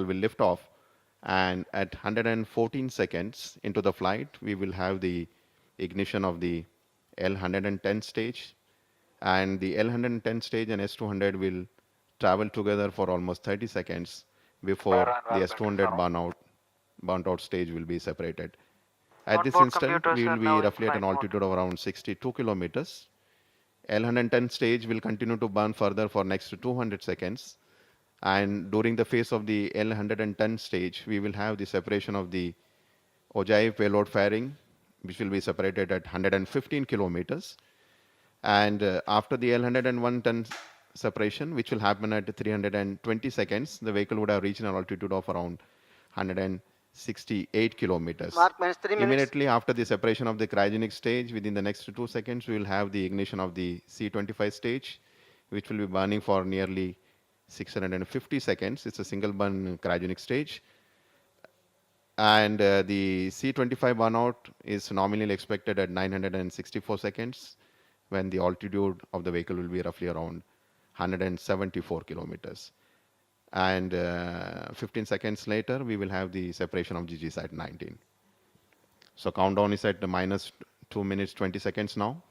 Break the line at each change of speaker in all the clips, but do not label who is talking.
will lift off, and at 114 seconds into the flight, we will have the ignition of the L110 stage, and the L110 stage and S200 will travel together for almost 30 seconds before the S200 burnt out stage will be separated. At this instant, we will be roughly at an altitude of around 62 kilometers. L110 stage will continue to burn further for next 200 seconds. And during the phase of the L110 stage, we will have the separation of the ogive payload fairing, which will be separated at 115 kilometers. And after the L101 separation, which will happen at 320 seconds, the vehicle would have reached an altitude of around 168 kilometers.
Mark, minus 3 minutes.
Immediately after the separation of the cryogenic stage, within the next 2 seconds, we will have the ignition of the C25 stage, which will be burning for nearly 650 seconds. It's a single burn cryogenic stage. And the C25 burnout is nominally expected at 964 seconds, when the altitude of the vehicle will be roughly around 174 kilometers. And 15 seconds later, we will have the separation of GSAT 19. So countdown is at the minus 2 minutes 20 seconds now.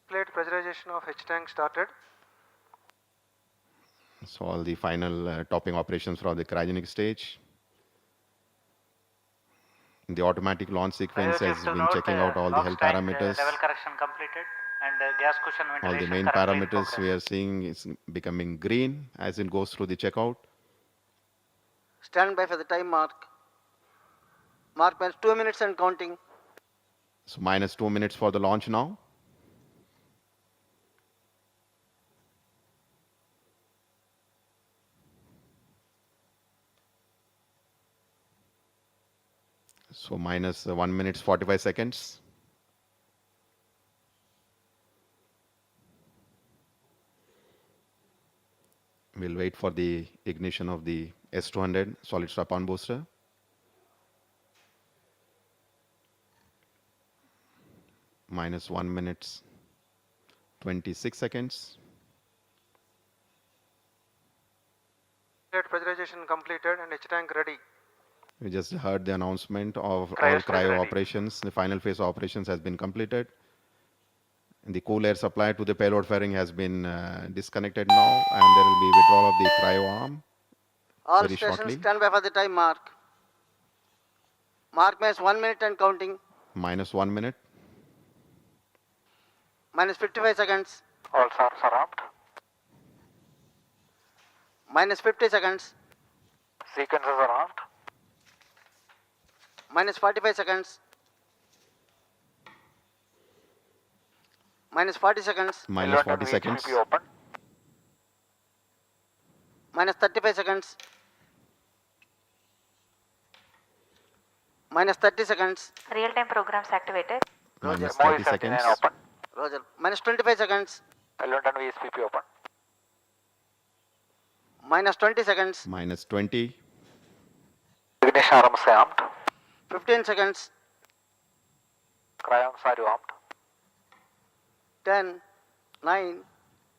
Plate pressurization of H tank started.
So all the final topping operations for the cryogenic stage. The automatic launch sequence has been checking out all the health parameters.
Level correction completed, and gas cushion ventilation.
All the main parameters we are seeing is becoming green as it goes through the checkout.
Stand by for the time mark. Mark minus 2 minutes and counting.
So minus 2 minutes for the launch now. So minus 1 minute 45 seconds. We'll wait for the ignition of the S200 solid strap-on booster. Minus 1 minute 26 seconds.
Plate pressurization completed and H tank ready.
We just heard the announcement of all cryo operations. The final phase of operations has been completed. And the cool air supply to the payload fairing has been disconnected now, and there will be withdrawal of the cryo arm
All
very
stations
shortly.
stand by for the time mark. Mark minus 1 minute and counting.
Minus 1 minute.
Minus 55 seconds.
All SARs are armed.
Minus 50 seconds.
Sequences are armed.
Minus 45 seconds. Minus 40 seconds.
Minus 40 seconds.
Open.
Minus 35 seconds. Minus 30 seconds.
Real-time programs activated.
Minus 30 seconds.
Open.
Roger. Minus 25 seconds.
L110 VSPP open.
Minus 20 seconds.
Minus 20.
Ignition arms armed.
15 seconds.
Cryons are armed.
10, 9,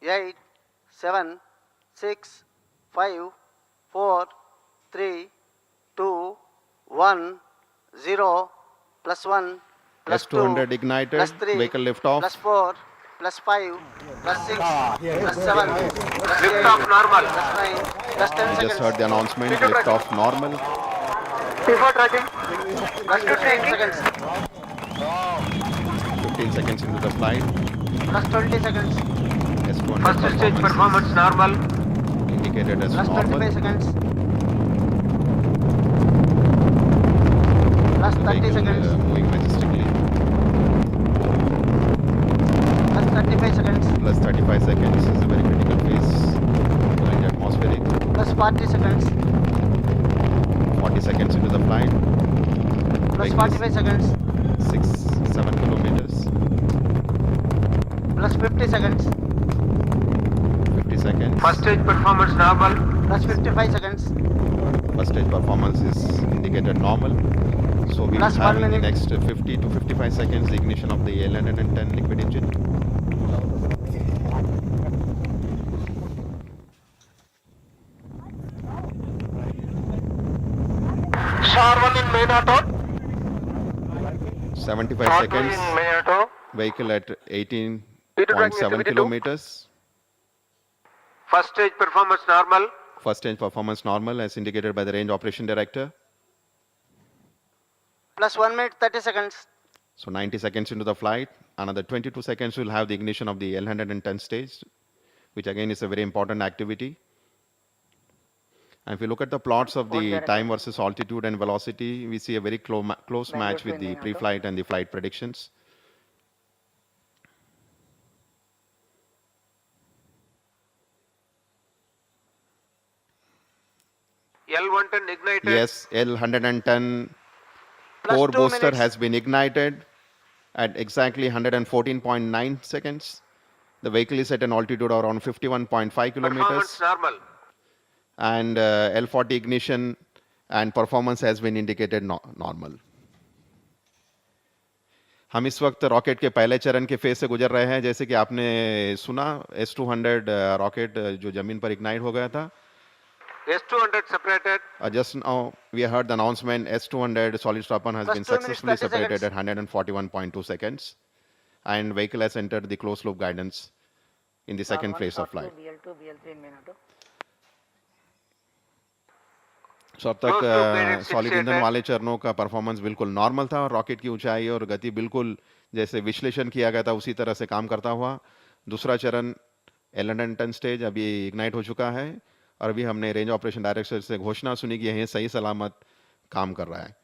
8, 7, 6, 5, 4, 3, 2, 1, 0, plus 1, plus 2,
S200 ignited,
plus 3,
vehicle liftoff.
plus 4, plus 5, plus 6, plus 7, plus 8,
normal.
plus 9, plus 10
We
seconds.
just heard the announcement, liftoff normal.
Before tracking.
Plus 15 seconds.
15 seconds into the flight.
Plus 20 seconds.
S200
First stage performance normal.
indicated as
Plus 25
normal.
seconds. Plus 30
Vehicle
seconds.
moving majestically.
Plus 35 seconds.
Plus 35 seconds is a very critical phase. Going atmospheric.
Plus 40 seconds.
40 seconds into the flight.
Plus
Vehicle is
45 seconds.
6-7 kilometers.
Plus 50 seconds.
50 seconds.
First stage performance normal.
Plus 55 seconds.
First stage performance is indicated normal. So we will
Plus
have
1
in the
minute.
next 50 to 55 seconds the ignition of the L110 liquid engine.
R1 in main auto.
75
R2
seconds.
in main auto.
Vehicle at
V2 tracking
18.7
V2.
kilometers.
First stage performance normal.
First stage performance normal as indicated by the range operation director.
Plus 1 minute 30 seconds.
So 90 seconds into the flight. Another 22 seconds we'll have the ignition of the L110 stage, which again is a very important activity. And if you look at the plots of the time versus altitude and velocity, we see a very close match with the pre-flight and the flight predictions.
L110 ignited.
Yes, L110
Plus
core
2
booster
minutes.
has been ignited at exactly 114.9 seconds. The vehicle is at an altitude of around 51.5 kilometers.
Performance normal.
And L40 ignition and performance has been indicated normal. हम इस वक्त rocket के पहले चरण के phase से गुजर रहे हैं. जैसे कि आपने सुना, S200 रॉकेट जो जमीन पर इग्नाइट हो गया था.
S200 separated.
Just now we heard the announcement S200 solid stopper has
Plus
been
2 minutes,
successfully
30
separated
seconds.
at 141.2 seconds. And vehicle has entered the closed loop guidance in the second phase of flight.
BL2, BL3 in main auto.
So अब
Close loop
तक
guidance
solid
initiated.
ईंधन वाले चरणों का performance बिल्कुल normal था और rocket की ऊंचाई और गति बिल्कुल जैसे विश्लेषण किया गया था उसी तरह से काम करता हुआ. दूसरा चरण L110 स्टेज अभी इग्नाइट हो चुका है और अभी हमने रेंज ऑपरेशन डायरेक्टर से घोषणा सुनी कि यह सही सलामत काम कर रहा है.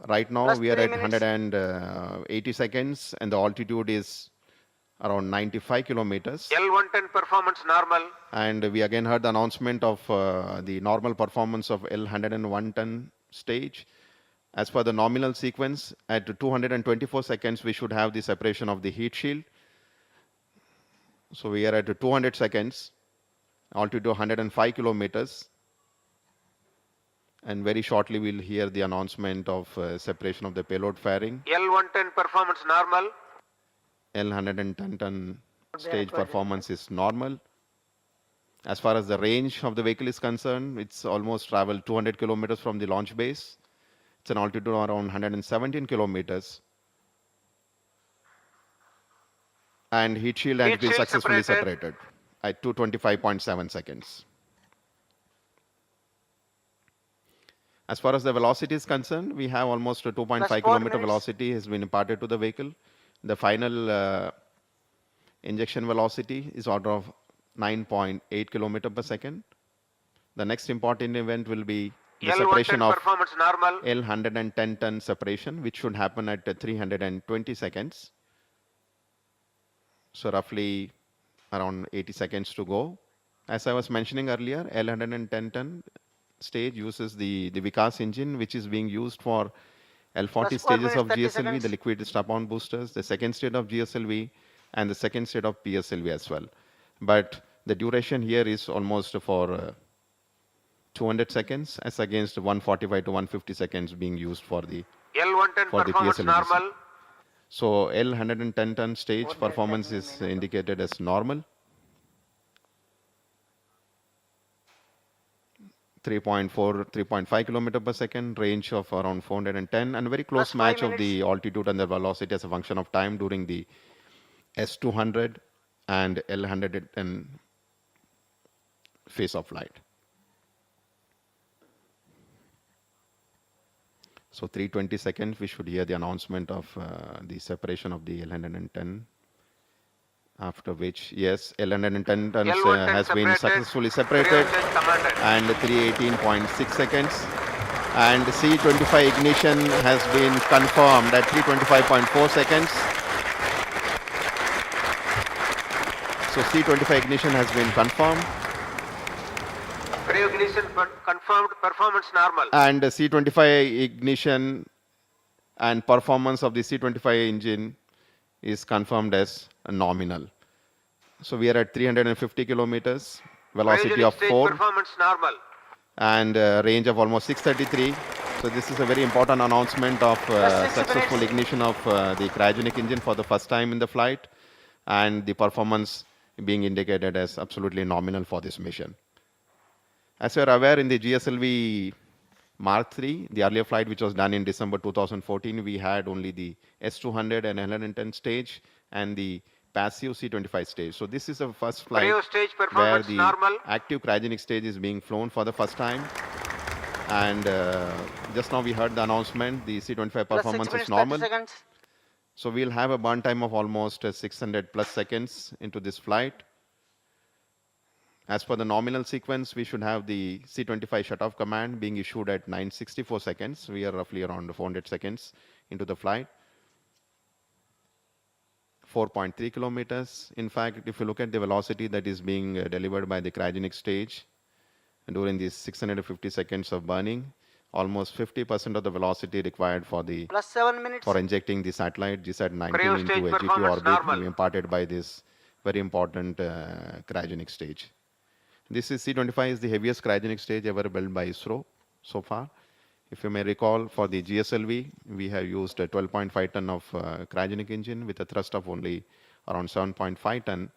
Right now
Plus
we are
3
at
minutes.
180 seconds and the altitude is around 95 kilometers.
L110 performance normal.
And we again heard the announcement of the normal performance of L110 stage. As per the nominal sequence, at 224 seconds, we should have the separation of the heat shield. So we are at 200 seconds, altitude 105 kilometers. And very shortly, we'll hear the announcement of separation of the payload fairing.
L110 performance normal.
L110 stage performance is normal. As far as the range of the vehicle is concerned, it's almost traveled 200 kilometers from the launch base. It's an altitude around 117 kilometers. And heat shield has
Heat
been
shield
successfully
separated.
separated at 225.7 seconds. As far as the velocity is concerned, we have almost a 2.5
Plus 4
kilometer
minutes.
velocity has been imparted to the vehicle. The final injection velocity is order of 9.8 kilometer per second. The next important event will be the separation
L110
of
performance normal.
L110 ton separation, which should happen at 320 seconds. So roughly around 80 seconds to go. As I was mentioning earlier, L110 ton stage uses the Vikas engine, which is being used for L40
Plus 4
stages of
minutes, 30
GSLV, the
seconds.
liquid strap-on boosters, the second stage of GSLV, and the second stage of PSLV as well. But the duration here is almost for 200 seconds as against 145 to 150 seconds being used for the
L110
for the
performance
PSLV.
normal.
So L110 ton stage performance is indicated as normal. 3.5 kilometer per second, range of around 410, and a very close
Plus 5
match of
minutes.
the altitude and the velocity as a function of time during the S200 and L110 phase of flight. So 320 seconds, we should hear the announcement of the separation of the L110. After which, yes, L110 tons
L110
has been
separated.
successfully separated,
Cryogenic commanded.
and 318.6 seconds. And C25 ignition has been confirmed at 325.4 seconds. So C25 ignition has been confirmed.
Pre-ignition confirmed performance normal.
And C25 ignition and performance of the C25 engine is confirmed as nominal. So we are at 350 kilometers, velocity
Cryogenic
of
stage
4,
performance normal.
and range of almost 633. So this is a very important announcement of
Plus 60
successful
minutes.
ignition of the cryogenic engine for the first time in the flight, and the performance being indicated as absolutely nominal for this mission. As you are aware, in the GSLV Mark III, the earlier flight which was done in December 2014, we had only the S200 and L110 stage and the passive C25 stage. So this is the first flight
Cryo stage
where
performance
the
normal.
active cryogenic stage is being flown for the first time. And just now we heard the announcement, the C25
Plus 6
performance
minutes
is normal.
30 seconds.
So we'll have a burn time of almost 600 plus seconds into this flight. As per the nominal sequence, we should have the C25 shutoff command being issued at 964 seconds. We are roughly around 400 seconds into the flight. 4.3 kilometers. In fact, if you look at the velocity that is being delivered by the cryogenic stage during these 650 seconds of burning, almost 50% of the velocity required for the
Plus 7 minutes.
for injecting the satellite GSAT 19
Cryo
into
stage
a G2
performance
orbit
normal.
will be imparted by this very important cryogenic stage. This is C25 is the heaviest cryogenic stage ever built by ISRO so far. If you may recall, for the GSLV, we have used a 12.5 ton of cryogenic engine with a thrust of only around 7.5 ton.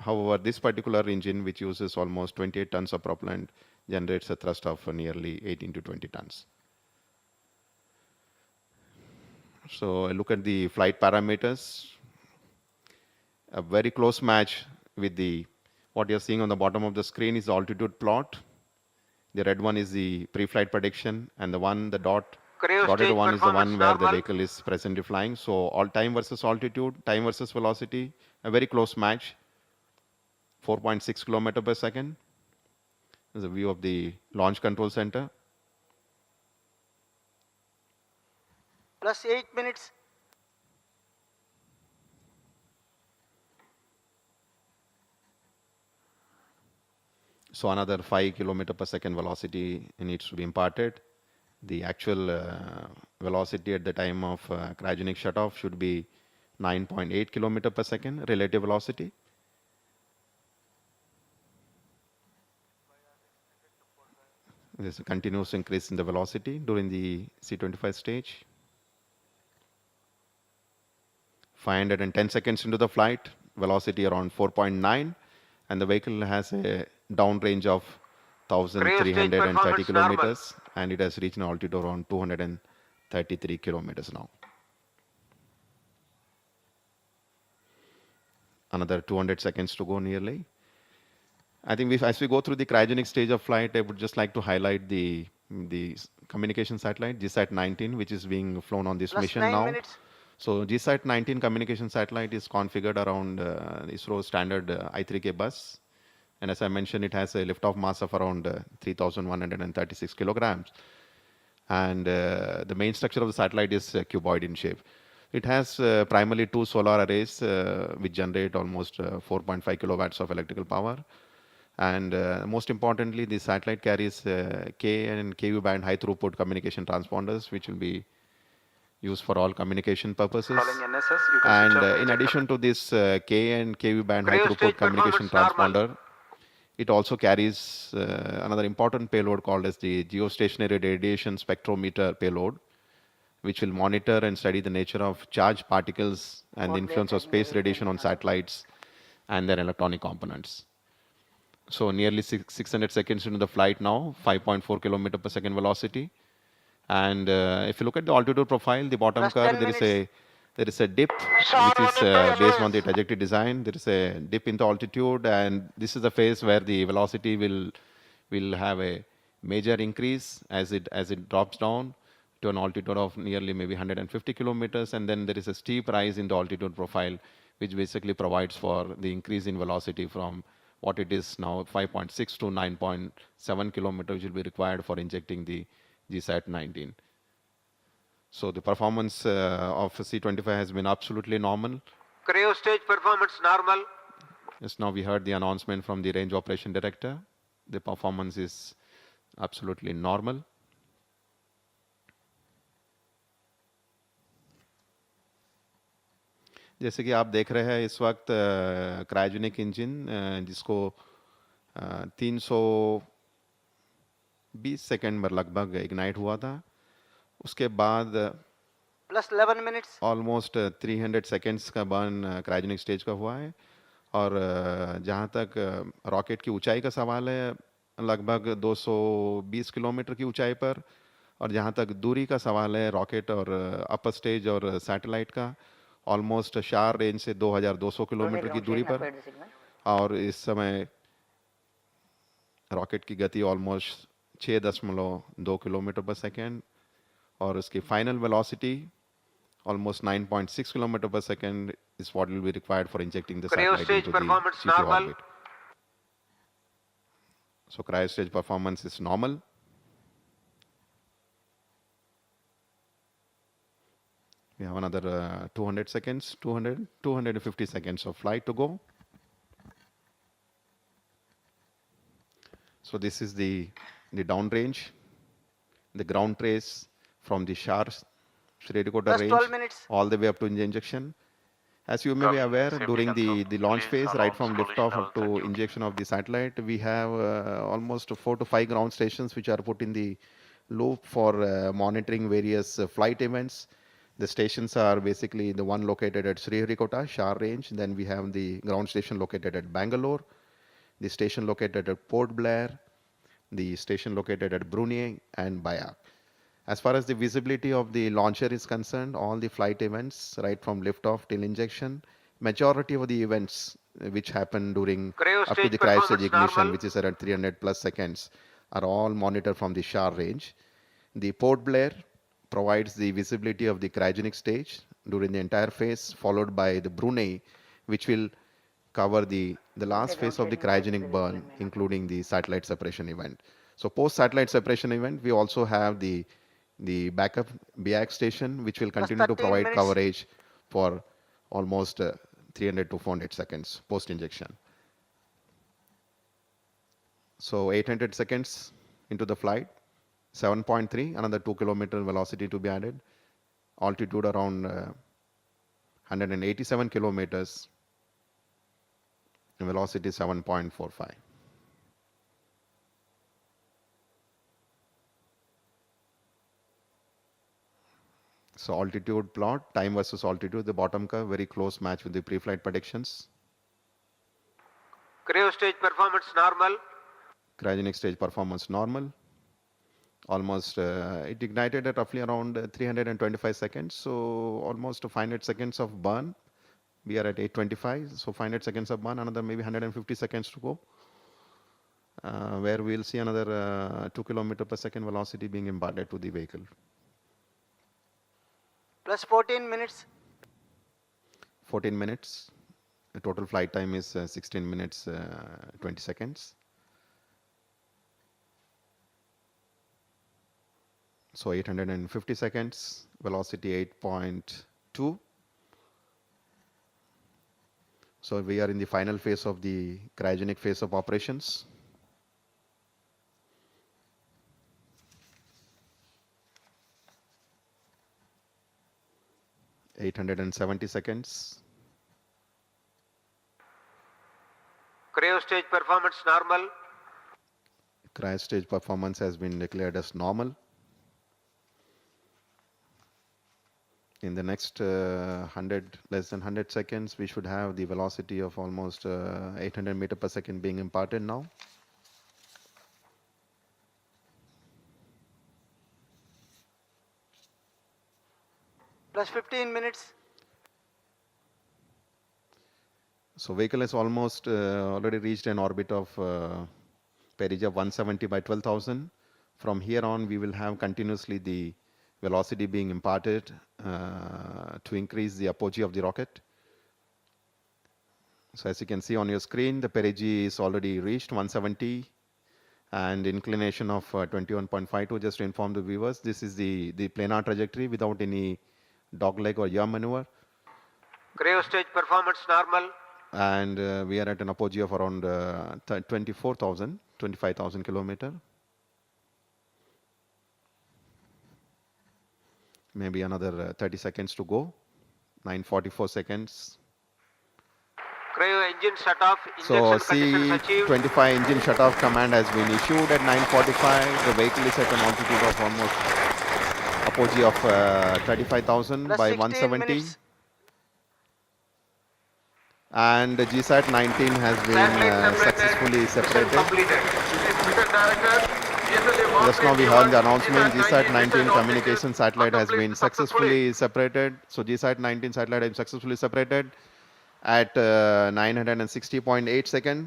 However, this particular engine, which uses almost 28 tons of propellant, generates a thrust of nearly 18 to 20 tons. So look at the flight parameters. A very close match with the what you're seeing on the bottom of the screen is the altitude plot. The red one is the pre-flight prediction, and the
Cryo
dotted
stage
one is the one
performance
where the
normal.
vehicle is presently flying. So all time versus altitude, time versus velocity, a very close match. 4.6 kilometer per second. This is a view of the launch control center.
Plus 8 minutes.
So another 5 kilometer per second velocity needs to be imparted. The actual velocity at the time of cryogenic shutoff should be 9.8 kilometer per second relative velocity. There's a continuous increase in the velocity during the C25 stage. 510 seconds into the flight, velocity around 4.9, and the vehicle has a downrange of
Cryo stage
1,330
performance normal.
kilometers, and it has reached an altitude around 233 kilometers now. Another 200 seconds to go nearly. I think as we go through the cryogenic stage of flight, I would just like to highlight the communication satellite, GSAT 19, which is being flown on this
Plus
mission
9
now.
minutes.
So GSAT 19 communication satellite is configured around ISRO's standard I3K bus. And as I mentioned, it has a liftoff mass of around 3,136 kilograms. And the main structure of the satellite is cuboid in shape. It has primarily two solar arrays which generate almost 4.5 kilowatts of electrical power. And most importantly, the satellite carries K and KU band high throughput communication transponders, which will be used for all communication purposes.
Calling NSS, you can
And
switch off
in
the
addition to this K and KU band high
Cryo
throughput
stage
communication
performance normal.
transponder, it also carries another important payload called as the geostationary radiation spectrometer payload, which will monitor and study the nature of charged particles and the influence of space radiation on satellites and their electronic components. So nearly 600 seconds into the flight now, 5.4 kilometer per second velocity. And if you look at the altitude profile, the bottom
Plus
curve,
10
there is a dip, which is based on the trajectory design. There is a dip in the altitude, and this is the phase where the velocity will have a major increase as it drops down to an altitude of nearly maybe 150 kilometers, and then there is a steep rise in the altitude profile, which basically provides for the increase in velocity from what it is now 5.6 to 9.7 kilometers, which will be required for injecting the GSAT 19. So the performance of C25 has been absolutely normal.
Cryo stage performance normal.
Just now we heard the announcement from the range operation director. The performance is absolutely normal. जैसे कि आप देख रहे हैं इस वक्त cryogenic engine जिसको 320 second में लगभग इग्नाइट हुआ था, उसके बाद
Plus 11 minutes.
ऑलमोस्ट 300 सेकंड्स का बर्न क्रायोजेनिक स्टेज का हुआ है. और जहाँ तक रॉकेट की ऊंचाई का सवाल है, लगभग 220 किलोमीटर की ऊंचाई पर और जहाँ तक दूरी का सवाल है रॉकेट और अपर स्टेज और सैटेलाइट का, ऑलमोस्ट शार रेंज से 2200 किलोमीटर की दूरी पर, और इस समय रॉकेट की गति ऑलमोस्ट 6.2 किलोमीटर पर सेकेंड, और उसकी final velocity almost 9.6 kilometer per second is what will be required for injecting the
Cryo
satellite
stage
into the
performance
C2
normal.
orbit. So cryo stage performance is normal. We have another 200 seconds, 250 seconds of flight to go. So this is the downrange, the ground trace from the SHARS Sriharikota
Plus
range
12 minutes.
all the way up to injection. As you may be aware, during the launch phase, right from liftoff up to injection of the satellite, we have almost 4 to 5 ground stations which are put in the loop for monitoring various flight events. The stations are basically the one located at Sriharikota, Shar range. Then we have the ground station located at Bangalore, the station located at Port Blair, the station located at Brunei and Bayak. As far as the visibility of the launcher is concerned, all the flight events, right from liftoff till injection, majority of the events which happen during
Cryo
up to
stage
the cryostage
performance
ignition,
normal.
which is around 300 plus seconds, are all monitored from the SHAR range. The Port Blair provides the visibility of the cryogenic stage during the entire phase, followed by the Brunei, which will cover the last phase of the cryogenic burn, including the satellite separation event. So post satellite separation event, we also have the backup BIAC station, which will continue to
13
provide
minutes.
coverage for almost 300 to 400 seconds post injection. So 800 seconds into the flight, 7.3, another 2 kilometer velocity to be added, altitude around 187 kilometers, and velocity 7.45. So altitude plot, time versus altitude, the bottom curve, very close match with the pre-flight predictions.
Cryo stage performance normal.
Cryogenic stage performance normal. Almost, it ignited at roughly around 325 seconds. So almost 500 seconds of burn. We are at 825, so 500 seconds of burn, another maybe 150 seconds to go. Where we'll see another 2 kilometer per second velocity being imparted to the vehicle.
Plus 14 minutes.
14 minutes. The total flight time is 16 minutes 20 seconds. So 850 seconds, velocity 8.2. So we are in the final phase of the cryogenic phase of operations. .870 seconds.
Cryo stage performance normal.
Cryo stage performance has been declared as normal. In the next less than 100 seconds, we should have the velocity of almost 800 meter per second being imparted now.
Plus 15 minutes.
So vehicle has almost already reached an orbit of perigee of 170 by 12,000. From here on, we will have continuously the velocity being imparted to increase the apogee of the rocket. So as you can see on your screen, the perigee is already reached 170 and inclination of 21.52. Just to inform the viewers, this is the planar trajectory without any dogleg or yaw maneuver.
Cryo stage performance normal.
And we are at an apogee of around 25,000 kilometer. Maybe another 30 seconds to go. 944 seconds.
Cryo engine shut off.
So
Injection conditions achieved.
C25 engine shut-off command has been issued at 9:45. The vehicle is at an altitude of almost apogee of 35,000
Plus
by
16
170.
minutes.
And the GSAT 19 has been
Satellite separated.
successfully
Mission
separated.
completed. Mission director,
Just now we heard the announcement, GSAT 19 communication satellite has been successfully separated. So GSAT 19 satellite has been successfully separated at 960.8 second.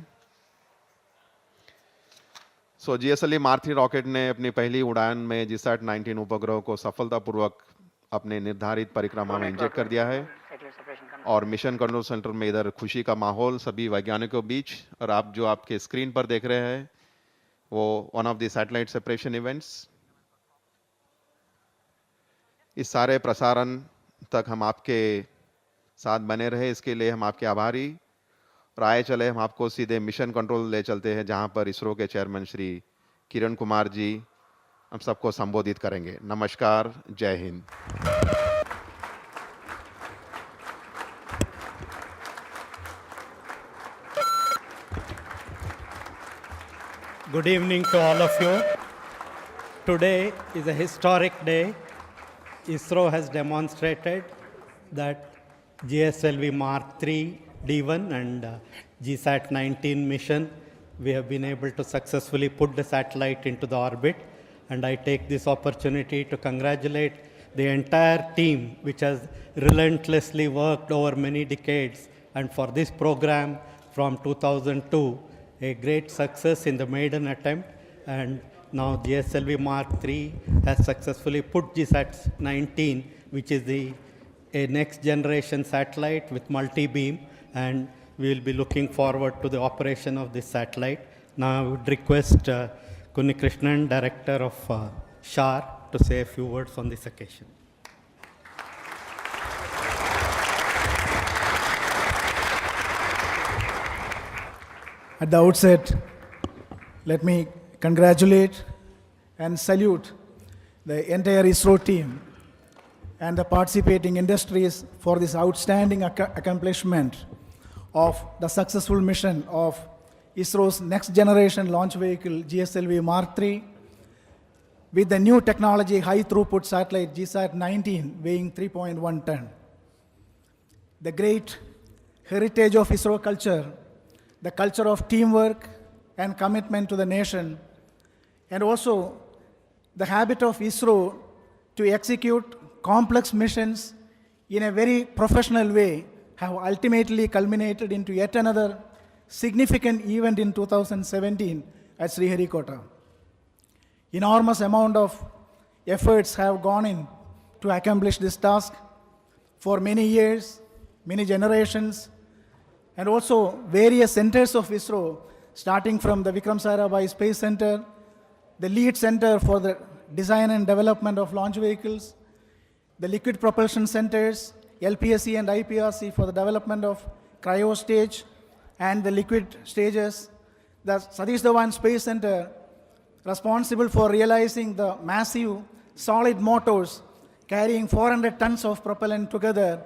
So GSLV Mark 3 rocket ने अपनी पहली उड़ान में GSAT 19 उपग्रह को सफलतापूर्वक अपने निर्धारित परिक्रमा में इंजेक्ट कर दिया है और मिशन कंट्रोल सेंटर में इधर खुशी का माहौल सभी वैज्ञानिकों के बीच. और आप जो आपके स्क्रीन पर देख रहे हैं वो one of the satellite separation events. इस सारे प्रसारण तक हम आपके साथ बने रहे, इसके लिए हम आपके आभारी. और आए चले हम आपको सीधे मिशन कंट्रोल ले चलते हैं जहां पर इसरो के चेयरमैन श्री किरण कुमार जी हम सबको संबोधित करेंगे. नमस्कार, जय Hind.
Good evening to all of you. Today is a historic day. ISRO has demonstrated that GSLV Mark III D1 and GSAT 19 mission, we have been able to successfully put the satellite into the orbit. And I take this opportunity to congratulate the entire team which has relentlessly worked over many decades. And for this program from 2002, a great success in the maiden attempt, and now GSLV Mark III has successfully put GSAT 19, which is a next generation satellite with multi-beam, and we will be looking forward to the operation of this satellite. Now I would request Kunni Krishnan, Director of SHAR, to say a few words on this occasion.
At the outset, let me congratulate and salute the entire ISRO team and the participating industries for this outstanding accomplishment of the successful mission of ISRO's next generation launch vehicle GSLV Mark III with the new technology high throughput satellite GSAT 19 weighing 3.1 ton. The great heritage of ISRO culture, the culture of teamwork and commitment to the nation, and also the habit of ISRO to execute complex missions in a very professional way have ultimately culminated into yet another significant event in 2017 at Sriharikota. Enormous amount of efforts have gone in to accomplish this task for many years, many generations, and also various centers of ISRO, starting from the Vikram Sarabhai Space Center, the lead center for the design and development of launch vehicles, the liquid propulsion centers, LPSC and IPRC for the development of cryo stage and the liquid stages, the Satish Dhawan Space Center, responsible for realizing the massive solid motors carrying 400 tons of propellant together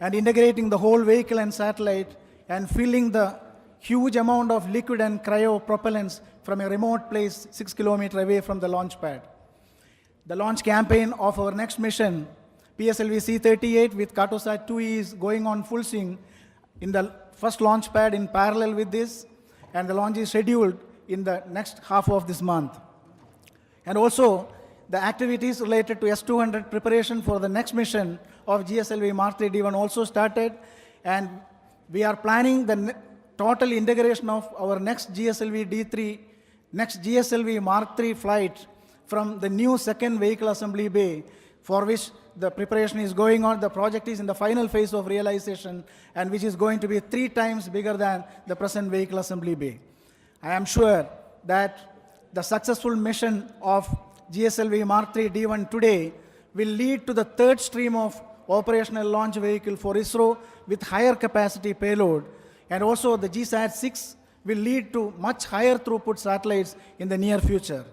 and integrating the whole vehicle and satellite and filling the huge amount of liquid and cryo propellants from a remote place 6 kilometers away from the launch pad. The launch campaign of our next mission, PSLV C-38 with Cartosat 2E, is going on full swing in the first launch pad in parallel with this, and the launch is scheduled in the next half of this month. And also, the activities related to S-200 preparation for the next mission of GSLV Mark III D1 also started, and we are planning the total integration of our next GSLV D3, next GSLV Mark III flight from the new second vehicle assembly bay, for which the preparation is going on. The project is in the final phase of realization, and which is going to be 3 times bigger than the present vehicle assembly bay. I am sure that the successful mission of GSLV Mark III D1 today will lead to the third stream of operational launch vehicle for ISRO with higher capacity payload, and also the GSAT 6 will lead to much higher throughput satellites in the near future.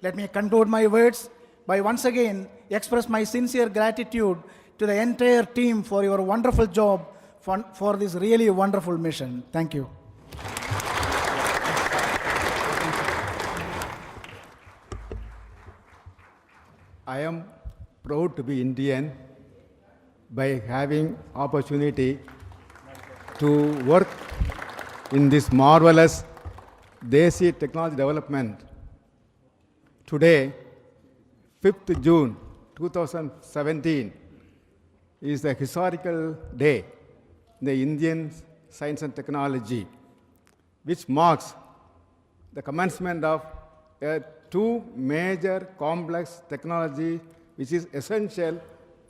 Let me conclude my words by once again express my sincere gratitude to the entire team for your wonderful job for this really wonderful mission. Thank you.
I am proud to be Indian by having opportunity to work in this marvelous Desi technology development today, 5th June 2017, is a historical day in the Indian science and technology, which marks the commencement of two major complex technology which is essential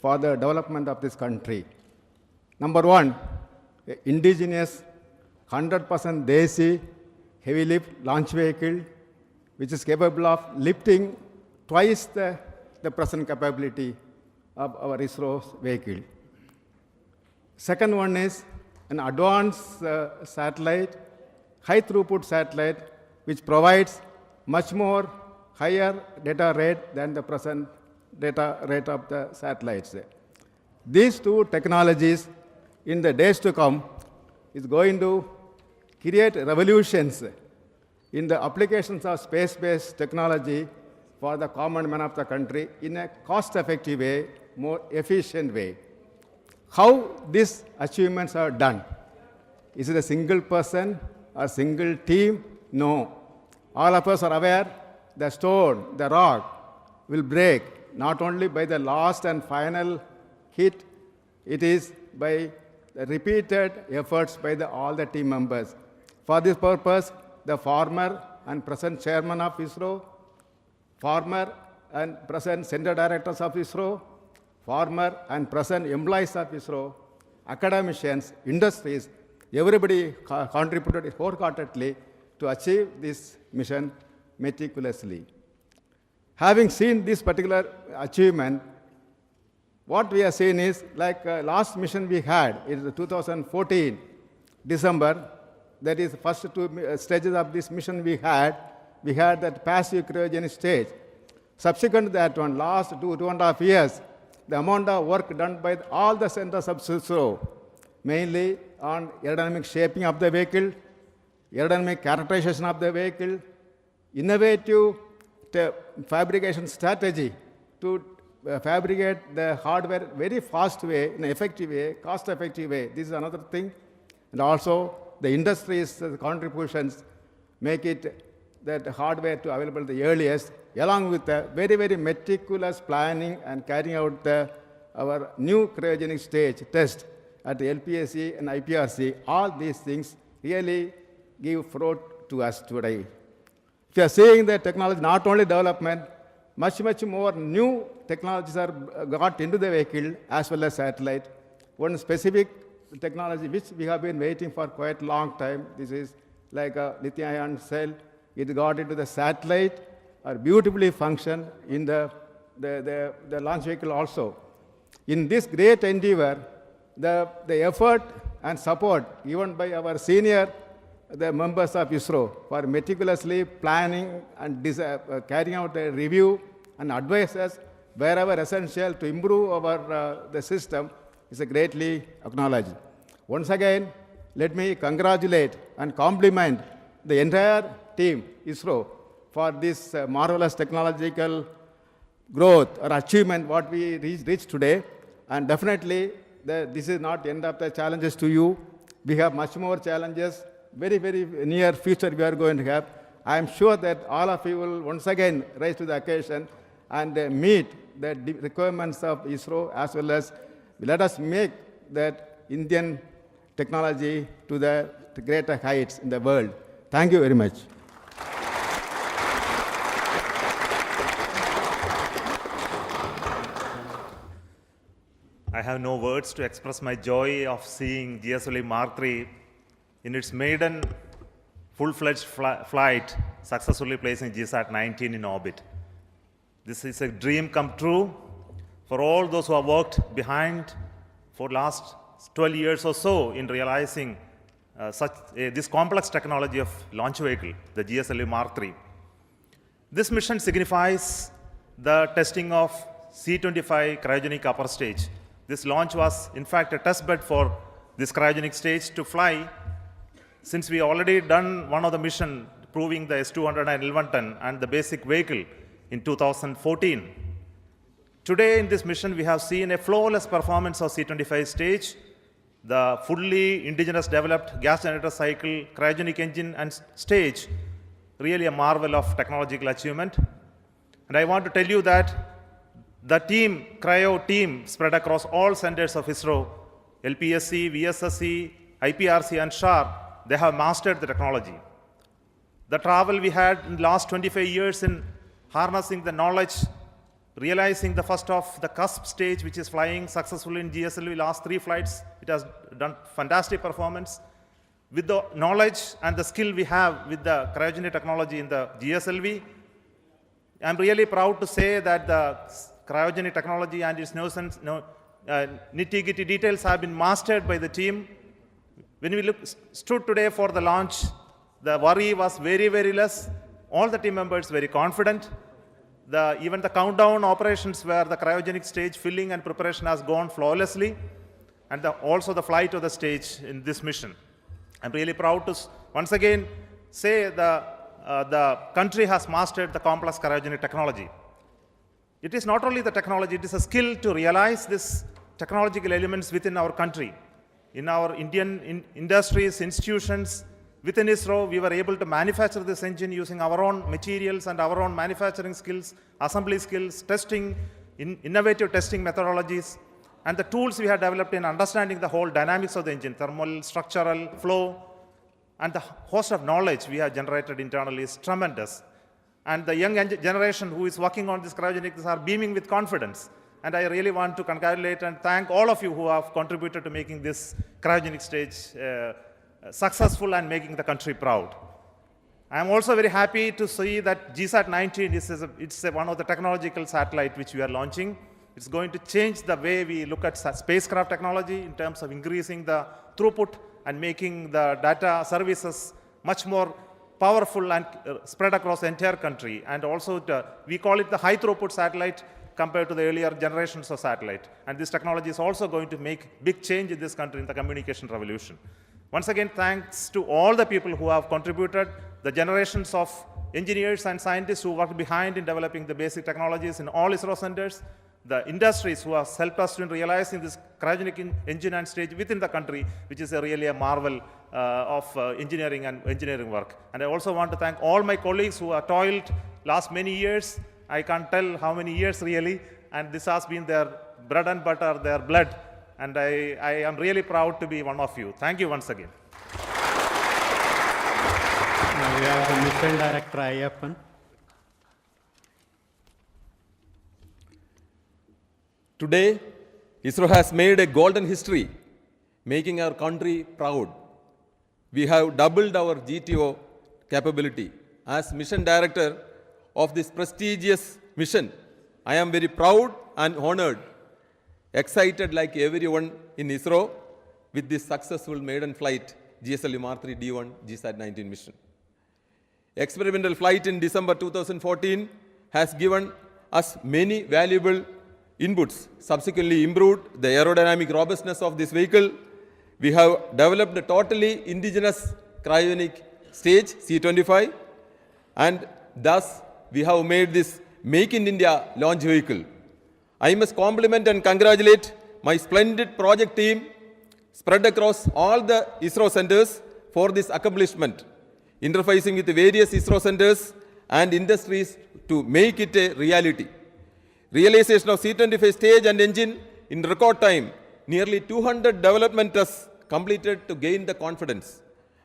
for the development of this country. Number one, indigenous 100% Desi heavy lift launch vehicle, which is capable of lifting twice the present capability of our ISRO's vehicle. Second one is an advanced satellite, high throughput satellite, which provides much more higher data rate than the present data rate of the satellites. These two technologies in the days to come is going to create revolutions in the applications of space-based technology for the common man of the country in a cost-effective way, more efficient way. How these achievements are done? Is it a single person or single team? No. All of us are aware the stone, the rock will break not only by the last and final hit, it is by the repeated efforts by all the team members. For this purpose, the former and present chairman of ISRO, former and present center directors of ISRO, former and present employees of ISRO, academicians, industries, everybody contributed wholeheartedly to achieve this mission meticulously. Having seen this particular achievement, what we have seen is like last mission we had is 2014 December. That is the first two stages of this mission we had that passive cryogenic stage. Subsequent to that one, last 2.5 years, the amount of work done by all the centers of ISRO, mainly on aerodynamic shaping of the vehicle, aerodynamic characterization of the vehicle, innovative fabrication strategy to fabricate the hardware very fast way, in an effective way, cost-effective way. This is another thing. And also, the industry's contributions make it that hardware to available the earliest, along with the very, very meticulous planning and carrying out our new cryogenic stage test at the LPSC and IPRC. All these things really give fruit to us today. If you are seeing the technology, not only development, much more new technologies are got into the vehicle as well as satellite. One specific technology which we have been waiting for quite a long time, this is like a lithium-ion cell. It got into the satellite or beautifully function in the launch vehicle also. In this great endeavor, the effort and support given by our senior the members of ISRO for meticulously planning and carrying out a review and advices wherever essential to improve our the system is greatly acknowledged. Once again, let me congratulate and compliment the entire team ISRO for this marvelous technological growth or achievement what we reached today. And definitely, this is not the end of the challenges to you. We have much more challenges. Very, very near future we are going to have. I am sure that all of you will once again rise to the occasion and meet the requirements of ISRO, as well as let us make that Indian technology to the greater heights in the world. Thank you very much.
I have no words to express my joy of seeing GSLV Mark III in its maiden full-fledged flight, successfully placing GSAT 19 in orbit. This is a dream come true for all those who have worked behind for last 12 years or so in realizing this complex technology of launch vehicle, the GSLV Mark III. This mission signifies the testing of C-25 cryogenic upper stage. This launch was, in fact, a test bed for this cryogenic stage to fly, since we already done one of the mission proving the S211 ton and the basic vehicle in 2014. Today in this mission, we have seen a flawless performance of C-25 stage, the fully indigenous developed gas generator cycle, cryogenic engine and stage, really a marvel of technological achievement. And I want to tell you that the team, cryo team, spread across all centers of ISRO, LPSC, VSSC, IPRC, and SHAR, they have mastered the technology. The travel we had in the last 25 years in harnessing the knowledge, realizing the first of the cusp stage, which is flying successfully in GSLV, last 3 flights, it has done fantastic performance. With the knowledge and the skill we have with the cryogenic technology in the GSLV, I'm really proud to say that the cryogenic technology and its nitty-gritty details have been mastered by the team. When we stood today for the launch, the worry was very, very less. All the team members very confident. Even the countdown operations where the cryogenic stage filling and preparation has gone flawlessly, and also the flight of the stage in this mission. I'm really proud to once again say the country has mastered the complex cryogenic technology. It is not only the technology, it is a skill to realize these technological elements within our country. In our Indian industries, institutions, within ISRO, we were able to manufacture this engine using our own materials and our own manufacturing skills, assembly skills, testing, innovative testing methodologies, and the tools we have developed in understanding the whole dynamics of the engine, thermal, structural, flow, and the host of knowledge we have generated internally is tremendous. And the young generation who is working on this cryogenics are beaming with confidence. And I really want to congratulate and thank all of you who have contributed to making this cryogenic stage successful and making the country proud. I am also very happy to see that GSAT 19 is one of the technological satellite which we are launching. It's going to change the way we look at spacecraft technology in terms of increasing the throughput and making the data services much more powerful and spread across the entire country. And also, we call it the high throughput satellite compared to the earlier generations of satellite. And this technology is also going to make big change in this country in the communication revolution. Once again, thanks to all the people who have contributed, the generations of engineers and scientists who worked behind in developing the basic technologies in all ISRO centers, the industries who have helped us in realizing this cryogenic engine and stage within the country, which is really a marvel of engineering work. And I also want to thank all my colleagues who have toiled last many years. I can't tell how many years really, and this has been their bread and butter, their blood. And I am really proud to be one of you. Thank you once again.
Now we have the mission director, Ayyappan.
Today, ISRO has made a golden history, making our country proud. We have doubled our GTO capability. As mission director of this prestigious mission, I am very proud and honored, excited like everyone in ISRO with this successful maiden flight GSLV Mark 3 D1 GSAT 19 mission. Experimental flight in December 2014 has given us many valuable inputs, subsequently improved the aerodynamic robustness of this vehicle. We have developed a totally indigenous cryogenic stage, C-25, and thus we have made this Make in India launch vehicle. I must compliment and congratulate my splendid project team spread across all the ISRO centers for this accomplishment, interfacing with the various ISRO centers and industries to make it a reality. Realization of C-25 stage and engine in record time, nearly 200 development tests completed to gain the confidence.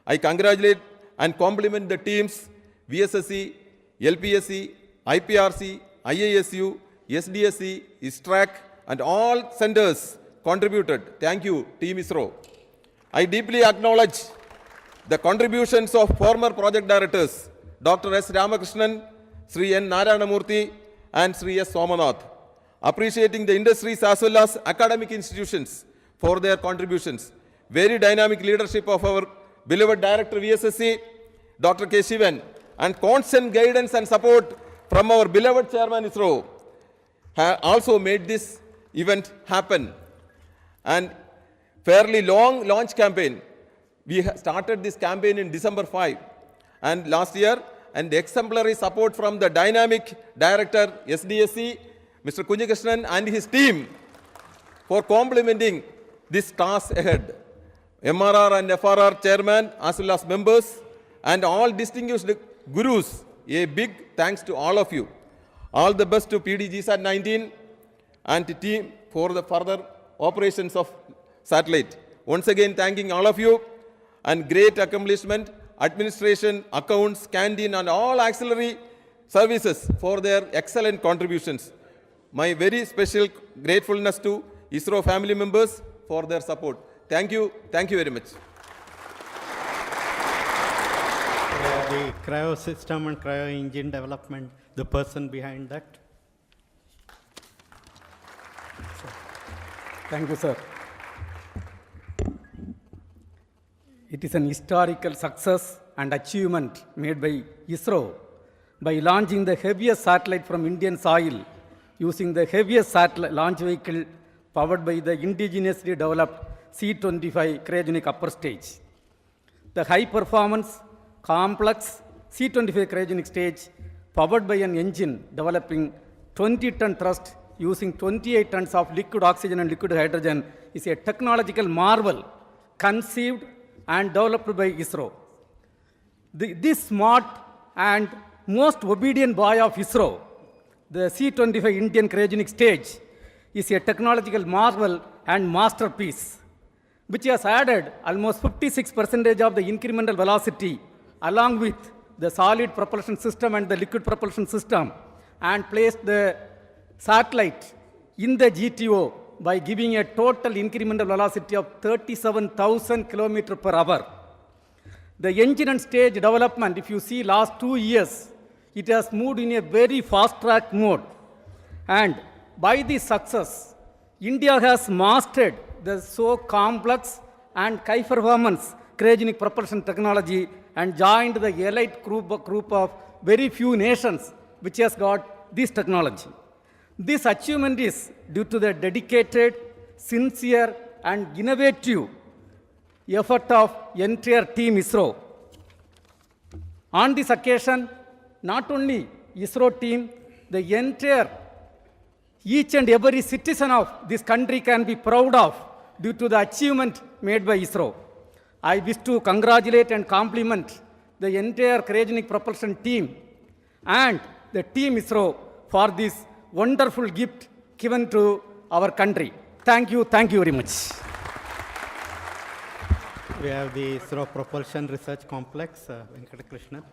I congratulate and compliment the teams VSSC, LPSC, IPRC, IISU, SDSC, ISTRAC, and all centers contributed. Thank you, Team ISRO. I deeply acknowledge the contributions of former project directors, Dr. S. Ramakrishnan, Sri N. Narayanamurthy, and Sri S. Somanath, appreciating the industries as well as academic institutions for their contributions. Very dynamic leadership of our beloved director VSSC, Dr. K. Shivan, and constant guidance and support from our beloved chairman ISRO also made this event happen. And fairly long launch campaign. We started this campaign in December 5 and last year, and the exemplary support from the dynamic director SDSC, Mr. Kunjikrishnan, and his team for complementing this task ahead. MRR and FRR chairman as well as members and all distinguished gurus, a big thanks to all of you. All the best to PD GSAT 19 and to team for the further operations of satellite. Once again, thanking all of you and great accomplishment, administration, accounts, canteen and all auxiliary services for their excellent contributions. My very special gratefulness to ISRO family members for their support. Thank you very much.
The cryo system and cryo engine development, the person behind that.
Thank you, sir. It is an historical success and achievement made by ISRO by launching the heaviest satellite from Indian soil using the heaviest satellite launch vehicle powered by the indigenously developed C-25 cryogenic upper stage. The high performance, complex C-25 cryogenic stage powered by an engine developing 20-ton thrust using 28 tons of liquid oxygen and liquid hydrogen is a technological marvel conceived and developed by ISRO. This smart and most obedient boy of ISRO, the C-25 Indian cryogenic stage, is a technological marvel and masterpiece, which has added almost 56% of the incremental velocity along with the solid propulsion system and the liquid propulsion system, and placed the satellite in the GTO by giving a total incremental velocity of 37,000 km per hour. The engine and stage development, if you see last 2 years, it has moved in a very fast track mode. And by this success, India has mastered the so complex and high performance cryogenic propulsion technology and joined the elite group of very few nations which has got this technology. This achievement is due to the dedicated, sincere, and innovative effort of entire team ISRO. On this occasion, not only ISRO team, the entire, each and every citizen of this country can be proud of due to the achievement made by ISRO. I wish to congratulate and compliment the entire cryogenic propulsion team and the team ISRO for this wonderful gift given to our country. Thank you very much.
We have the ISRO Propulsion Research Complex, Venkatakrishnan.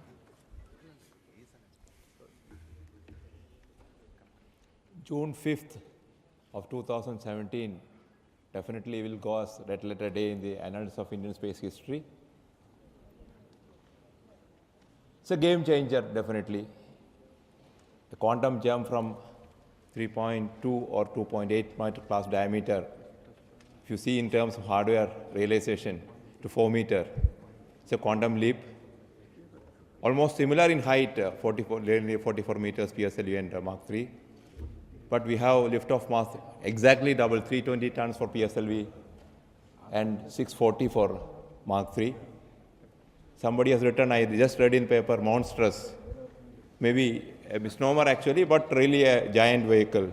June 5th of 2017 definitely will go as red letter day in the annals of Indian space history. It's a game changer, definitely. The quantum jump from 3.2 or 2.8 meter class diameter, if you see in terms of hardware realization, to 4 meter, it's a quantum leap. Almost similar in height, 44 meters PSLV and Mach 3. But we have lift-off mass exactly double, 320 tons for PSLV and 640 for Mach 3. Somebody has written, I just read in paper, monstrous. Maybe a misnomer actually, but really a giant vehicle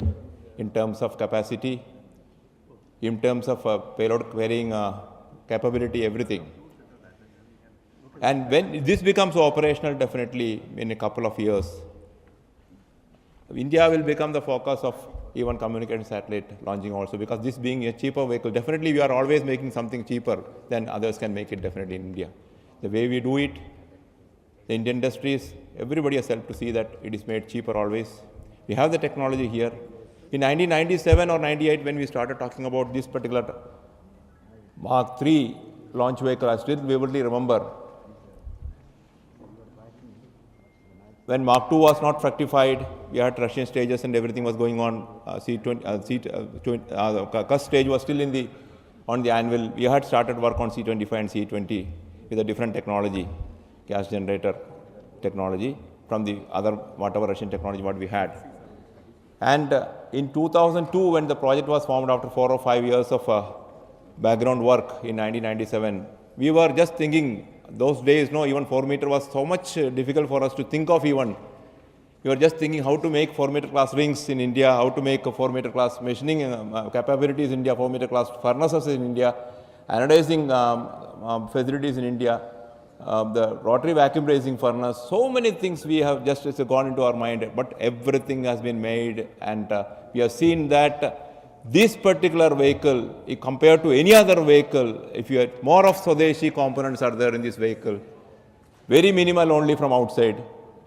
in terms of capacity, in terms of payload carrying capability, everything. And when this becomes operational, definitely in a couple of years, India will become the focus of even communication satellite launching also, because this being a cheaper vehicle, definitely we are always making something cheaper than others can make it definitely in India. The way we do it, the Indian industries, everybody has helped to see that it is made cheaper always. We have the technology here. In 1997 or 98, when we started talking about this particular Mach 3 launch vehicle, I still vividly remember when Mach 2 was not fructified, we had Russian stages and everything was going on. Cust stage was still on the anvil. We had started work on C-25 and C-20 with a different technology, gas generator technology, from the other whatever Russian technology what we had. And in 2002, when the project was formed after 4 or 5 years of background work in 1997, we were just thinking, those days, no, even 4 meter was so much difficult for us to think of even. We were just thinking how to make 4 meter class rings in India, how to make a 4 meter class machining capabilities in India, 4 meter class furnaces in India, anodizing facilities in India. the rotary vacuum raising furnace, so many things we have just gone into our mind, but everything has been made, and we have seen that this particular vehicle, compared to any other vehicle, if you had more of Swadeshi components are there in this vehicle, very minimal only from outside.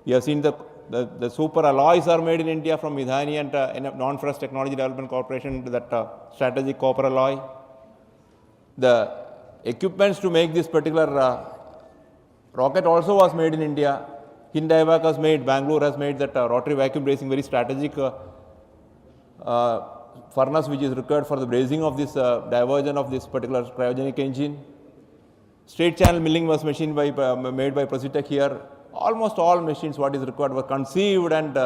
We have seen the super alloys are made in India from Midhani and Non-Ferrous Technology Development Corporation, that strategic copper alloy. The equipments to make this particular rocket also was made in India. Hindaivac has made, Bangalore has made that rotary vacuum bracing, very strategic furnace which is required for the brazing of this diversion of this particular cryogenic engine. Straight channel milling was made by Prositech here. Almost all machines what is required were conceived and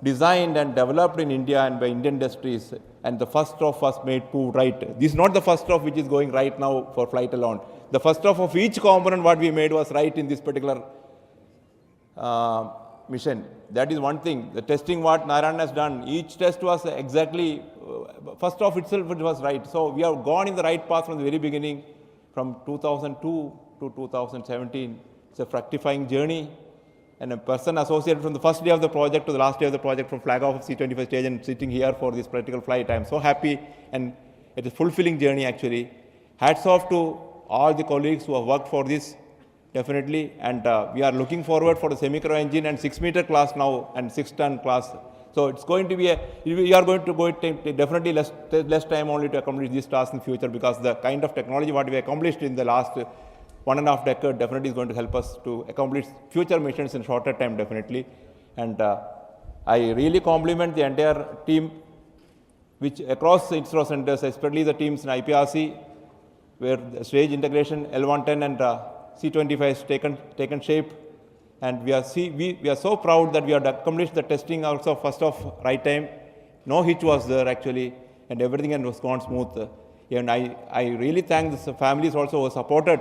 designed and developed in India and by Indian industries, and the first of was made proved right. This is not the first of which is going right now for flight alone. The first of each component what we made was right in this particular mission. That is one thing. The testing what Narayan has done, each test was exactly, first of itself it was right. So we have gone in the right path from the very beginning, from 2002 to 2017. It's a fructifying journey. And a person associated from the first day of the project to the last day of the project, from flag off of C-25 stage and sitting here for this practical flight. I am so happy, and it is a fulfilling journey actually. Hats off to all the colleagues who have worked for this, definitely. And we are looking forward for the semi-cryo engine and 6-meter class now and 6-ton class. So it's going to be we are going to take definitely less time only to accomplish this task in future, because the kind of technology what we accomplished in the last 1.5 decade definitely is going to help us to accomplish future missions in shorter time, definitely. And I really compliment the entire team, which across ISRO centers, especially the teams in IPRC, where the stage integration L110 and C-25 has taken shape. And we are so proud that we have accomplished the testing also first of right time. No hitch was there actually, and everything was gone smooth. And I really thank the families also who supported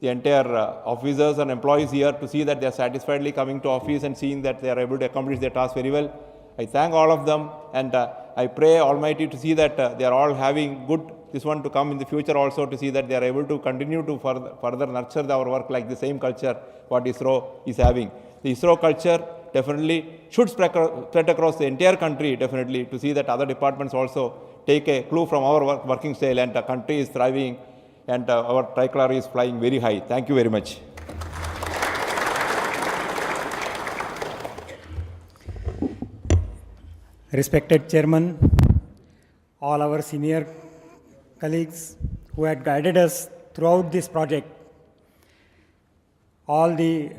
the entire officers and employees here to see that they are satisfiedly coming to office and seeing that they are able to accomplish their task very well. I thank all of them, and I pray Almighty to see that they are all having good this one to come in the future also, to see that they are able to continue to further nurture our work like the same culture what ISRO is having. The ISRO culture definitely should spread across the entire country, definitely, to see that other departments also take a clue from our working style, and the country is thriving, and our tricolor is flying very high. Thank you very much.
Respected Chairman, all our senior colleagues who had guided us throughout this project, all the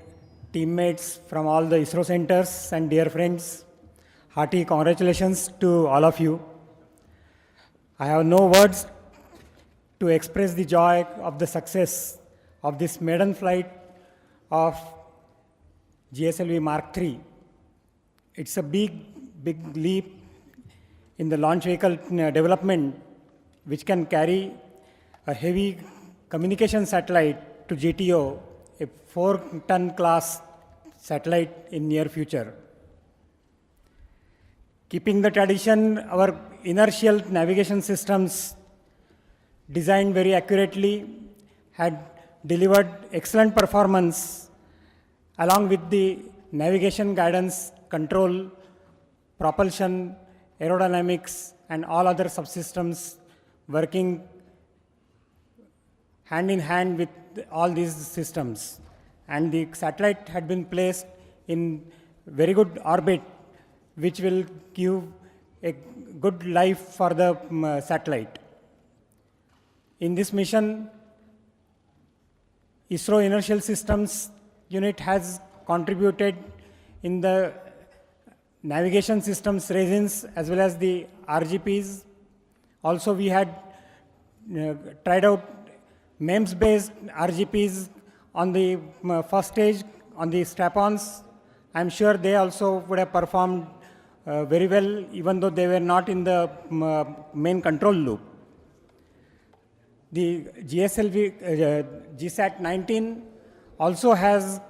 teammates from all the ISRO centers and dear friends, hearty congratulations to all of you. I have no words to express the joy of the success of this maiden flight of GSLV Mark III. It's a big leap in the launch vehicle development, which can carry a heavy communication satellite to GTO, a 4-ton class satellite in near future. Keeping the tradition, our inertial navigation systems, designed very accurately, had delivered excellent performance along with the navigation guidance, control, propulsion, aerodynamics, and all other subsystems working hand in hand with all these systems. And the satellite had been placed in very good orbit, which will give a good life for the satellite. In this mission, ISRO Inertial Systems Unit has contributed in the navigation systems resins as well as the RGPs. Also, we had tried out MEMS-based RGPs on the first stage on the strap-ons. I'm sure they also would have performed very well, even though they were not in the main control loop. The GSLV GSAT 19 also has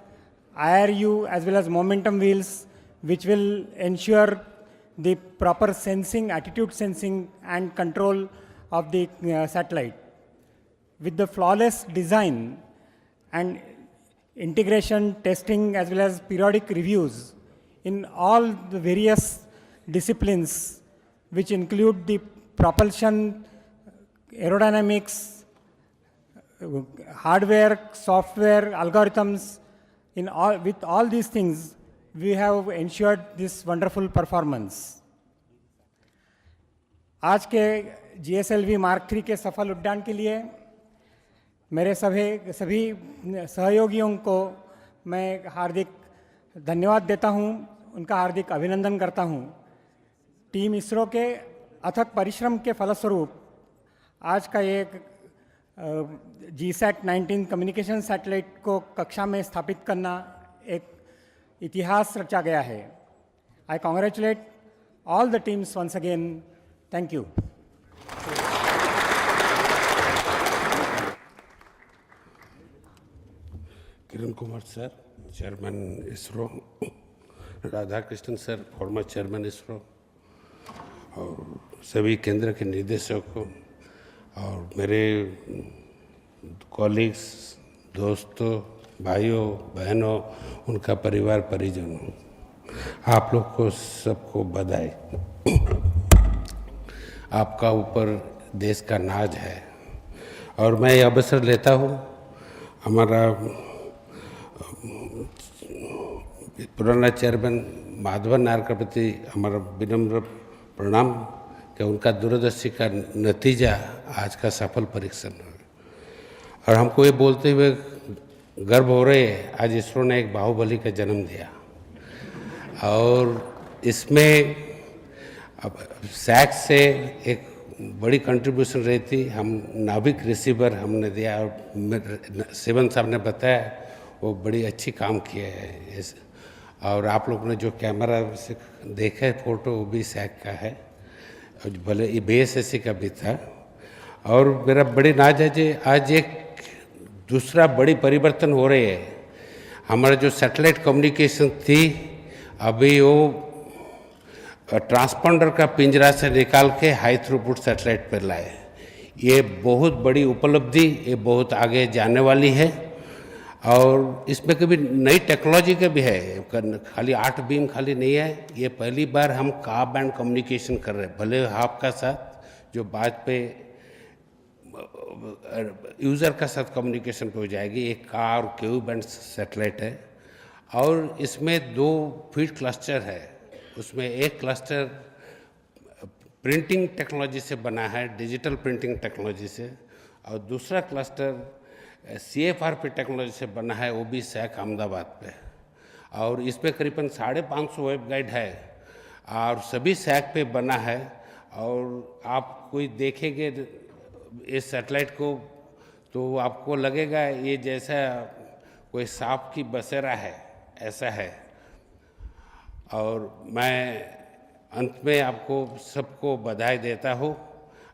IRU as well as momentum wheels, which will ensure the proper sensing, attitude sensing, and control of the satellite. With the flawless design
and integration, testing, as well as periodic reviews in all the various disciplines, which include the propulsion, aerodynamics, hardware, software, algorithms. With all these things, we have ensured this wonderful performance. आज के GSLV Mark III के सफल उड्डान के लिए मेरे सभी सहयोगियों को मैं हार्दिक धन्यवाद देता हूं, उनका हार्दिक अभिनंदन करता हूं। टीम इसरो के अथक परिश्रम के फलस्वरूप आज का एक GSAT 19 कम्युनिकेशन सैटेलाइट को कक्षा में स्थापित करना एक इतिहास रचा गया है। I congratulate all the teams once again. Thank you.
Kiran Kumar sir, chairman ISRO, Radhakrishnan sir, former chairman ISRO, और सभी केंद्र के निदेशकों और मेरे कॉलीग्स, दोस्तों, भाइयों, बहनों, उनका परिवार परिजनों, आप लोग को सबको बधाई। आपका ऊपर देश का नाज है और मैं ये अवसर लेता हूँ हमारा पुराना चेयरमैन माधवन नायर के प्रति हमारा विनम्र प्रणाम कि उनका दूरदर्शी का नतीजा आज का सफल परीक्षण है और हमको ये बोलते हुए गर्व हो रहे है आज इसरो ने एक बाहुबली का जन्म दिया और इसमें अब सैक से एक बड़ी कंट्रीब्यूशन रही थी। हम नाभिक रिसीवर हमने दिया और सेवन साहब ने बताया वो बड़ी अच्छी काम किए है। और आप लोग ने जो कैमरा से देखा है फोटो वो भी सैक का है और भले ये BSSC का भी था। और मेरा बड़ी नाज है जी आज एक दूसरा बड़ी परिवर्तन हो रही है। हमारा जो सैटेलाइट कम्युनिकेशन थी अभी वो ट्रांसपोंडर का पिंजरा से निकाल के हाई थ्रूपुट सैटेलाइट पर लाए। ये बहुत बड़ी उपलब्धि, ये बहुत आगे जाने वाली है और इसमें कभी नई टेक्नोलॉजी का भी है। खाली 8 बीम खाली नहीं है, ये पहली बार हम का बैंड कम्युनिकेशन कर रहे हैं। भले हाफ का साथ जो बाद पे यूज़र का साथ कम्युनिकेशन पे हो जाएगी, एक का और क्यू बैंड सैटेलाइट है और इसमें 2 फीड क्लस्टर है। उसमें एक क्लस्टर प्रिंटिंग टेक्नोलॉजी से बना है, डिजिटल प्रिंटिंग टेक्नोलॉजी से, और दूसरा क्लस्टर CFRP टेक्नोलॉजी से बना है, वो भी सैक अहमदाबाद पे। और इसमें करीबन 550 वेब गाइड है और सभी सैक पे बना है। और आप कोई देखेंगे इस सैटेलाइट को तो आपको लगेगा ये जैसा कोई सांप की बसेरा है, ऐसा है। और मैं अंत में आपको सबको बधाई देता हूँ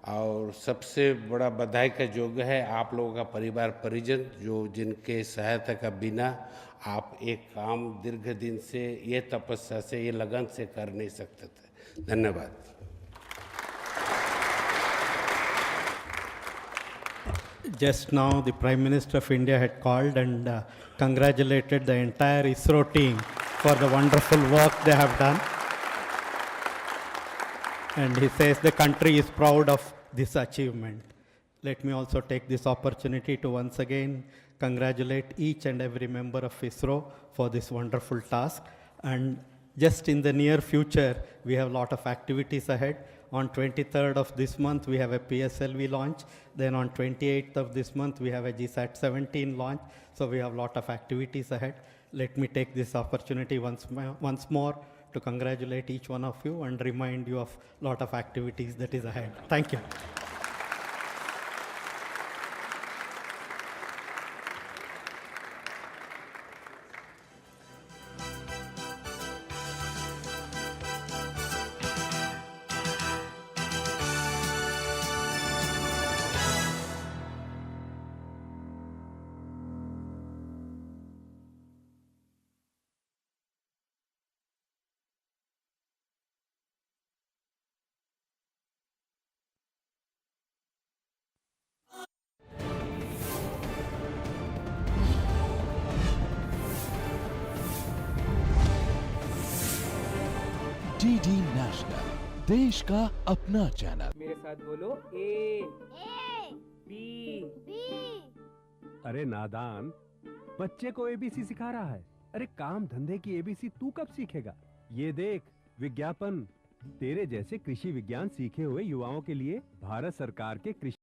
और सबसे बड़ा बधाई का योग्य है आप लोगों का परिवार परिजन जो जिनके सहायता का बिना आप एक काम दीर्घ दिन से ये तपस्या से ये लगन से कर नहीं सकते थे। धन्यवाद।
Just now, the Prime Minister of India had called and congratulated the entire ISRO team for the wonderful work they have done. And he says the country is proud of this achievement. Let me also take this opportunity to once again congratulate each and every member of ISRO for this wonderful task. And just in the near future, we have a lot of activities ahead. On 23rd of this month, we have a PSLV launch. Then on 28th of this month, we have a GSAT 17 launch. So we have a lot of activities ahead. Let me take this opportunity once more to congratulate each one of you and remind you of a lot of activities that is ahead. Thank you.
DD national, देश का अपना channel.
मेरे साथ बोलो A B.
अरे नादान, बच्चे को एबीसी सिखा रहा है। अरे काम धंधे की एबीसी तू कब सीखेगा? ये देख विज्ञापन, तेरे जैसे कृषि विज्ञान सीखे हुए युवाओं के लिए भारत सरकार के कृषि